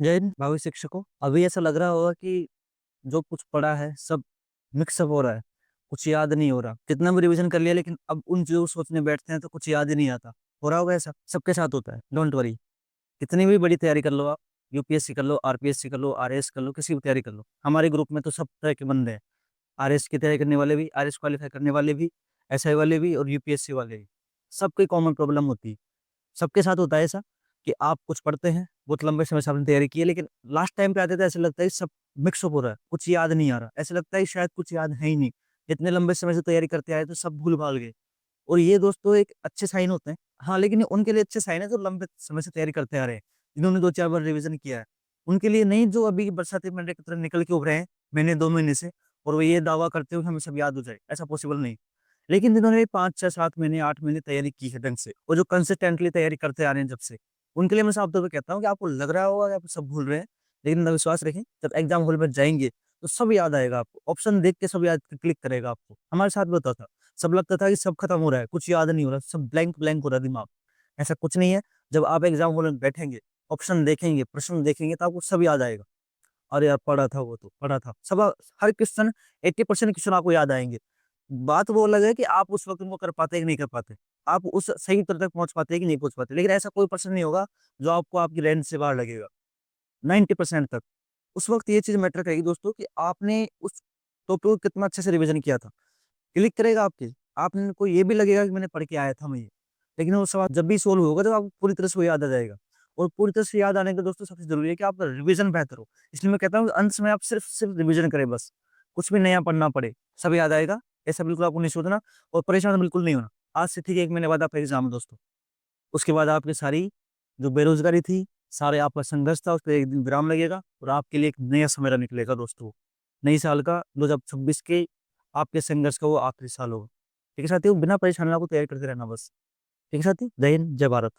जय हिंद भावी शिक्षकों। अभी ऐसा लग रहा होगा कि जो कुछ पढ़ा है सब मिक्सअप हो रहा है, कुछ याद नहीं हो रहा। कितना भी रिवीजन कर लिया लेकिन अब उन चीजों को सोचने बैठते हैं तो कुछ याद ही नहीं आता। हो रहा होगा ऐसा, सबके साथ होता है, डोंट वरी। कितनी भी बड़ी तैयारी कर लो आप, यूपीएससी कर लो, आरपीएससी कर लो, आरएएस कर लो, किसी भी तैयारी कर लो, हमारे ग्रुप में तो सब तरह के बंदे हैं। आरएएस की तैयारी करने वाले भी, आरएएस क्वालिफाई करने वाले भी, एसआई वाले भी और यूपीएससी वाले भी। सबकी कॉमन प्रॉब्लम होती है। सबके साथ होता है ऐसा कि आप कुछ पढ़ते हैं, बहुत लंबे समय से आपने तैयारी की है, लेकिन लास्ट टाइम पे आते तो ऐसा लगता है कि सब मिक्सअप हो रहा है, कुछ याद नहीं आ रहा। ऐसा लगता है कि शायद कुछ याद है ही नहीं। इतने लंबे समय से तैयारी करते आए तो सब भूल-भाल गए। और ये दोस्तों एक अच्छे साइन होते हैं। हाँ, लेकिन ये उनके लिए अच्छे साइन है जो लंबे समय से तैयारी करते आ रहे हैं, जिन्होंने 2-4 बार रिवीजन किया है। उनके लिए नहीं जो अभी बरसाती मेंढक की तरह निकल के उभरे हैं महीने 2 महीने से और वो ये दावा करते हो कि हमें सब याद हो जाए, ऐसा पॉसिबल नहीं। लेकिन जिन्होंने 5, 6, 7 महीने, 8 महीने तैयारी की है ढंग से और जो कंसिस्टेंटली तैयारी करते आ रहे हैं जब से, उनके लिए मैं साफ तौर पे कहता हूँ कि आपको लग रहा होगा कि आप सब भूल रहे हैं, लेकिन ना विश्वास रखें, जब एग्ज़ाम हॉल में जाएँगे, तो सब याद आएगा आपको। ऑप्शन देख के सब याद क्लिक करेगा आपको। हमारे साथ भी होता था। सब लगता था कि सब खत्म हो रहा है, कुछ याद नहीं हो रहा, सब ब्लैंक ब्लैंक हो रहा है दिमाग। ऐसा कुछ नहीं है, जब आप एग्ज़ाम हॉल में बैठेंगे, ऑप्शन देखेंगे, प्रश्न देखेंगे, तो आपको सब याद आएगा। अरे यार! पढ़ा था वो तो, पढ़ा था। सब हर क्वेश्चन 80% क्वेश्चन आपको याद आएँगे। बात वो अलग है कि आप उस वक़्त उनको कर पाते हैं कि नहीं कर पाते। आप उस सही उत्तर तक पहुँच पाते हैं कि नहीं पहुँच पाते। लेकिन ऐसा कोई पर्सन नहीं होगा जो आपको आपकी रेंज से बाहर लगेगा, 90% तक। उस वक़्त ये चीज़ मैटर करेगी दोस्तों कि आपने उस टॉपिक को कितना अच्छे से रिवीज़न किया था। क्लिक करेगा आपके, आपको ये भी लगेगा कि मैंने पढ़ के आया था मैं ये। लेकिन वो सवाल जब भी सॉल्व होगा जब आपको पूरी तरह से वो याद आ जाएगा। और पूरी तरह से याद आने के दोस्तों सबसे ज़रूरी है कि आपका रिवीज़न बेहतर हो। इसलिए मैं कहता हूँ कि अंत में आप सिर्फ़ रिवीज़न करें बस। कुछ भी नया पढ़ना पड़े, सब याद आएगा। ऐसा बिल्कुल आपको नहीं सोचना और परेशान बिल्कुल नहीं होना। आज से ठीक 1 महीने बाद आपका एग्ज़ाम है दोस्तों। उसके बाद आपकी सारी जो बेरोज़गारी थी, सारे आपका संघर्ष था, उसपे एक दिन विराम लगेगा और आपके लिए एक नया समय निकलेगा दोस्तों। नई साल का 2026 के आपके संघर्ष का वो आखिरी साल होगा। ठीक है साथियों, बिना परेशानी आपको तैयारी करते रहना बस। ठीक है साथी, जय हिंद, जय भारत।